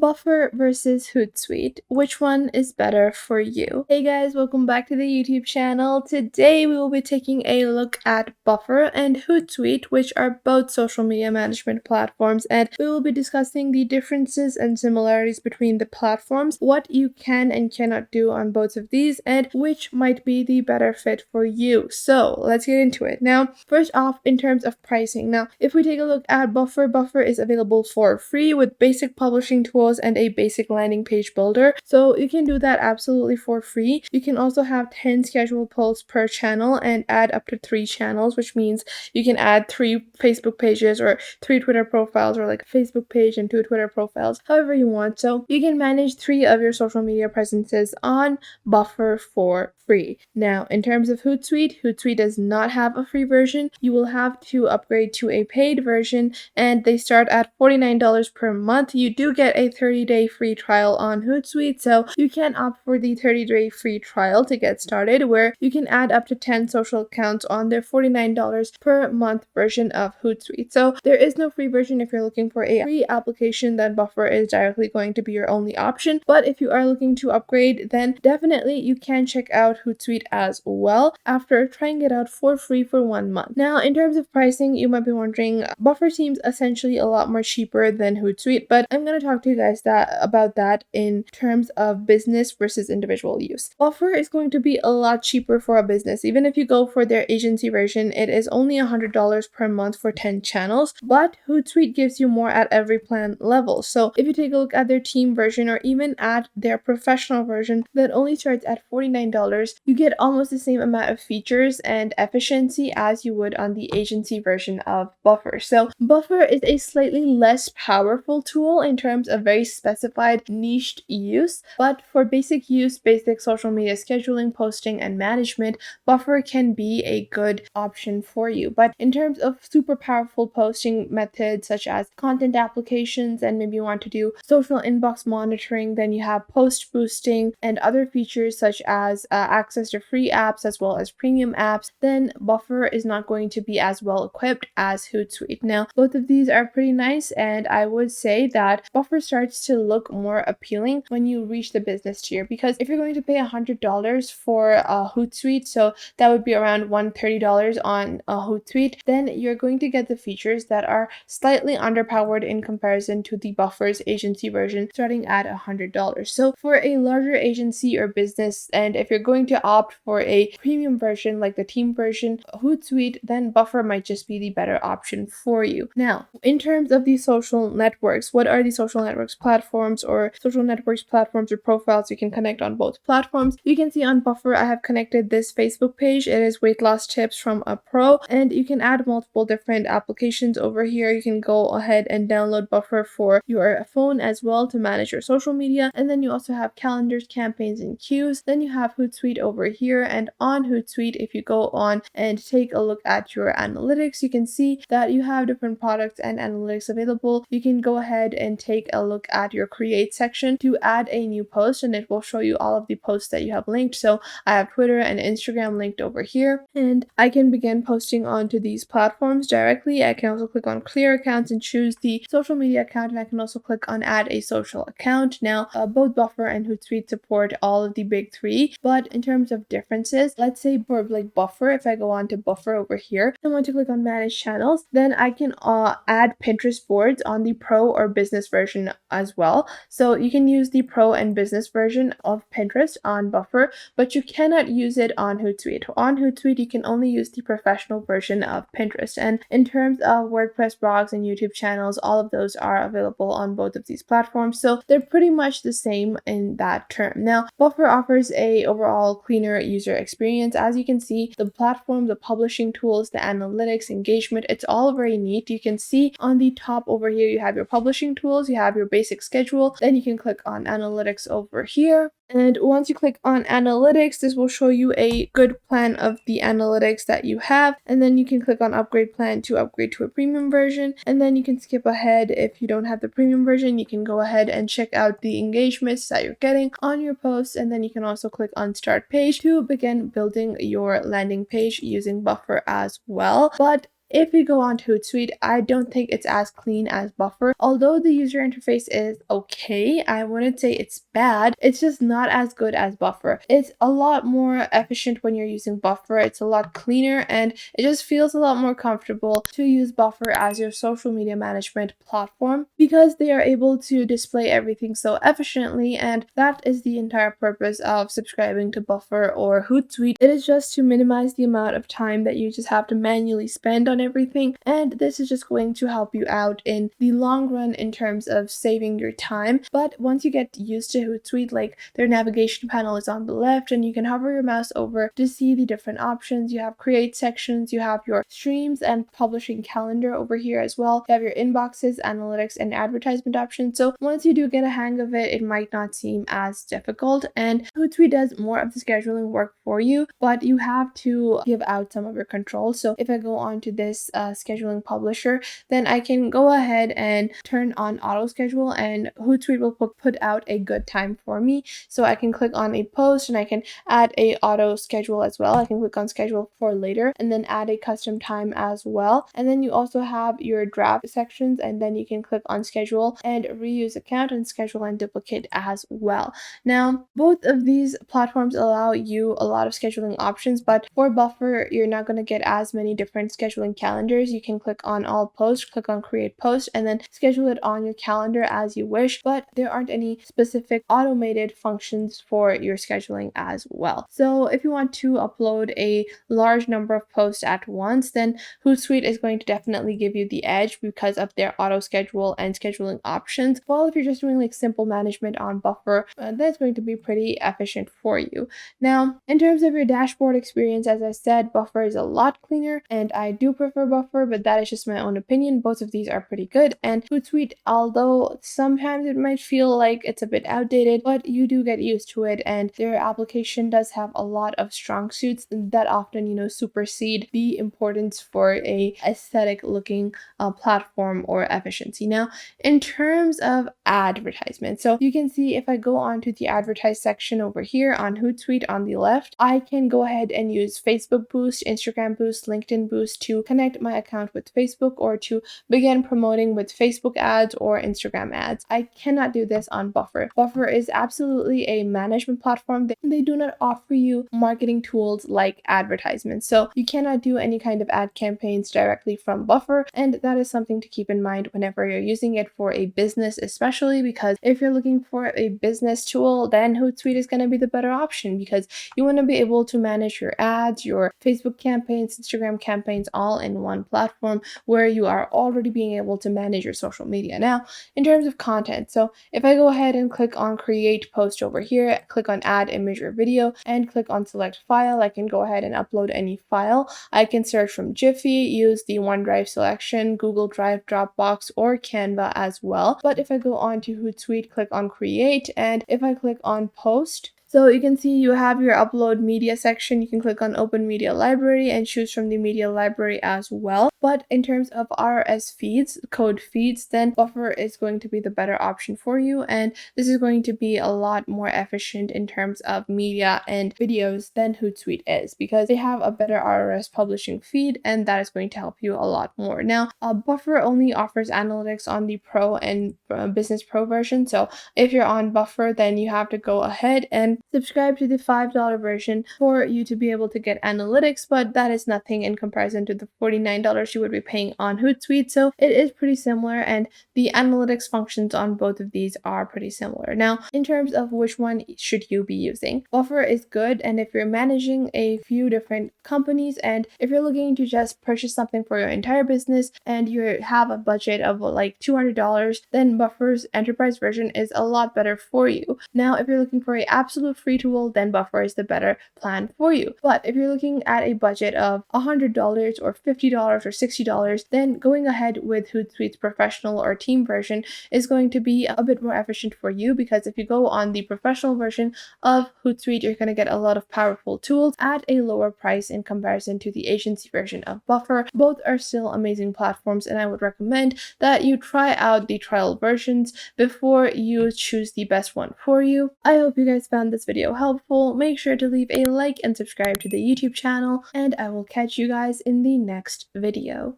Buffer versus Hootsuite. Which one is better for you? Hey guys, welcome back to the YouTube channel. Today we will be taking a look at Buffer and Hootsuite, which are both social media management platforms, and we will be discussing the differences and similarities between the platforms, what you can and cannot do on both of these, and which might be the better fit for you. So let's get into it. Now, first off, in terms of pricing. Now, if we take a look at Buffer, Buffer is available for free with basic publishing tools and a basic landing page builder. So you can do that absolutely for free. You can also have 10 scheduled posts per channel and add up to 3 channels, which means you can add 3 Facebook pages or 3 Twitter profiles, or like a Facebook page and 2 Twitter profiles, however you want. So you can manage 3 of your social media presences on Buffer for free. Now, in terms of Hootsuite, Hootsuite does not have a free version. You will have to upgrade to a paid version, and they start at $49 per month. You do get a 30-day free trial on Hootsuite, so you can opt for the 30-day free trial to get started, where you can add up to 10 social accounts on their $49 per month version of Hootsuite. So there is no free version. If you're looking for a free application, then Buffer is directly going to be your only option. But if you are looking to upgrade, then definitely you can check out Hootsuite as well after trying it out for free for 1 month. Now, in terms of pricing, you might be wondering, Buffer seems essentially a lot more cheaper than Hootsuite, but I'm going to talk to you guys about that in terms of business versus individual use. Buffer is going to be a lot cheaper for a business. Even if you go for their agency version, it is only $100 per month for 10 channels, but Hootsuite gives you more at every plan level. So if you take a look at their team version or even at their professional version that only starts at $49, you get almost the same amount of features and efficiency as you would on the agency version of Buffer. So Buffer is a slightly less powerful tool in terms of very specified niched use, but for basic use, basic social media scheduling, posting, and management, Buffer can be a good option for you. But in terms of super powerful posting methods such as content applications, and maybe you want to do social inbox monitoring, then you have post boosting and other features such as access to free apps as well as premium apps, then Buffer is not going to be as well equipped as Hootsuite. Now, both of these are pretty nice, and I would say that Buffer starts to look more appealing when you reach the business tier, because if you're going to pay $100 for Hootsuite, so that would be around $130 on Hootsuite, then you're going to get the features that are slightly underpowered in comparison to the Buffer's agency version starting at $100. So for a larger agency or business, and if you're going to opt for a premium version like the team version, Hootsuite, then Buffer might just be the better option for you. Now, in terms of the social networks, what are the social networks platforms or social networks platforms or profiles you can connect on both platforms? You can see on Buffer, I have connected this Facebook page. It is weight loss tips from a pro, and you can add multiple different applications over here. You can go ahead and download Buffer for your phone as well to manage your social media. And then you also have calendars, campaigns, and queues. Then you have Hootsuite over here, and on Hootsuite, if you go on and take a look at your analytics, you can see that you have different products and analytics available. You can go ahead and take a look at your create section to add a new post, and it will show you all of the posts that you have linked. So I have Twitter and Instagram linked over here, and I can begin posting onto these platforms directly. I can also click on clear accounts and choose the social media account, and I can also click on add a social account. Now, both Buffer and Hootsuite support all of the big 3, but in terms of differences, let's say for like Buffer, if I go on to Buffer over here, I want to click on manage channels, then I can add Pinterest boards on the pro or business version as well. So you can use the pro and business version of Pinterest on Buffer, but you cannot use it on Hootsuite. On Hootsuite, you can only use the professional version of Pinterest. And in terms of WordPress blogs and YouTube channels, all of those are available on both of these platforms. So they're pretty much the same in that term. Now, Buffer offers a overall cleaner user experience. As you can see, the platform, the publishing tools, the analytics, engagement, it's all very neat. You can see on the top over here, you have your publishing tools, you have your basic schedule, then you can click on analytics over here. And once you click on analytics, this will show you a good plan of the analytics that you have. And then you can click on upgrade plan to upgrade to a premium version. And then you can skip ahead. If you don't have the premium version, you can go ahead and check out the engagements that you're getting on your posts. And then you can also click on start page to begin building your landing page using Buffer as well. But if we go on to Hootsuite, I don't think it's as clean as Buffer. Although the user interface is okay, I wouldn't say it's bad. It's just not as good as Buffer. It's a lot more efficient when you're using Buffer. It's a lot cleaner and it just feels a lot more comfortable to use Buffer as your social media management platform because they are able to display everything so efficiently, and that is the entire purpose of subscribing to Buffer or Hootsuite. It is just to minimize the amount of time that you just have to manually spend on everything, and this is just going to help you out in the long run in terms of saving your time. But once you get used to Hootsuite, like their navigation panel is on the left and you can hover your mouse over to see the different options. You have create sections, you have your streams and publishing calendar over here as well. You have your inboxes, analytics, and advertisement options. So once you do get a hang of it, it might not seem as difficult, and Hootsuite does more of the scheduling work for you, but you have to give out some of your control. So if I go on to this scheduling publisher, then I can go ahead and turn on auto schedule, and Hootsuite will put out a good time for me. So I can click on a post and I can add a auto schedule as well. I can click on schedule for later and then add a custom time as well. And then you also have your draft sections, and then you can click on schedule and reuse account and schedule and duplicate as well. Now, both of these platforms allow you a lot of scheduling options, but for Buffer, you're not going to get as many different scheduling calendars. You can click on all posts, click on create post, and then schedule it on your calendar as you wish, but there aren't any specific automated functions for your scheduling as well. So if you want to upload a large number of posts at once, then Hootsuite is going to definitely give you the edge because of their auto schedule and scheduling options. While if you're just doing like simple management on Buffer, that's going to be pretty efficient for you. Now, in terms of your dashboard experience, as I said, Buffer is a lot cleaner and I do prefer Buffer, but that is just my own opinion. Both of these are pretty good, and Hootsuite, although sometimes it might feel like it's a bit outdated, but you do get used to it, and their application does have a lot of strong suits that often, supersede the importance for a aesthetic looking platform or efficiency. Now, in terms of advertisement, so you can see if I go on to the advertise section over here on Hootsuite on the left, I can go ahead and use Facebook Boost, Instagram Boost, LinkedIn Boost to connect my account with Facebook or to begin promoting with Facebook ads or Instagram ads. I cannot do this on Buffer. Buffer is absolutely a management platform. They do not offer you marketing tools like advertisements. So you cannot do any kind of ad campaigns directly from Buffer, and that is something to keep in mind whenever you're using it for a business, especially because if you're looking for a business tool, then Hootsuite is going to be the better option because you want to be able to manage your ads, your Facebook campaigns, Instagram campaigns all in one platform where you are already being able to manage your social media. Now, in terms of content, so if I go ahead and click on create post over here, click on add image or video, and click on select file, I can go ahead and upload any file. I can search from Jiffy, use the OneDrive selection, Google Drive, Dropbox, or Canva as well. But if I go on to Hootsuite, click on create, and if I click on post, so you can see you have your upload media section. You can click on open media library and choose from the media library as well. But in terms of RS feeds, code feeds, then Buffer is going to be the better option for you. And this is going to be a lot more efficient in terms of media and videos than Hootsuite is because they have a better RS publishing feed, and that is going to help you a lot more. Now, Buffer only offers analytics on the Pro and Business Pro version. So if you're on Buffer, then you have to go ahead and subscribe to the $5 version for you to be able to get analytics, but that is nothing in comparison to the $49 you would be paying on Hootsuite. So it is pretty similar, and the analytics functions on both of these are pretty similar. Now, in terms of which one should you be using, Buffer is good, and if you're managing a few different companies and if you're looking to just purchase something for your entire business and you have a budget of like $200, then Buffer's enterprise version is a lot better for you. Now, if you're looking for an absolute free tool, then Buffer is the better plan for you. But if you're looking at a budget of $100 or $50 or $60, then going ahead with Hootsuite's professional or team version is going to be a bit more efficient for you, because if you go on the professional version of Hootsuite, you're going to get a lot of powerful tools at a lower price in comparison to the agency version of Buffer. Both are still amazing platforms, and I would recommend that you try out the trial versions before you choose the best one for you. I hope you guys found this video helpful. Make sure to leave a like and subscribe to the YouTube channel, and I will catch you guys in the next video.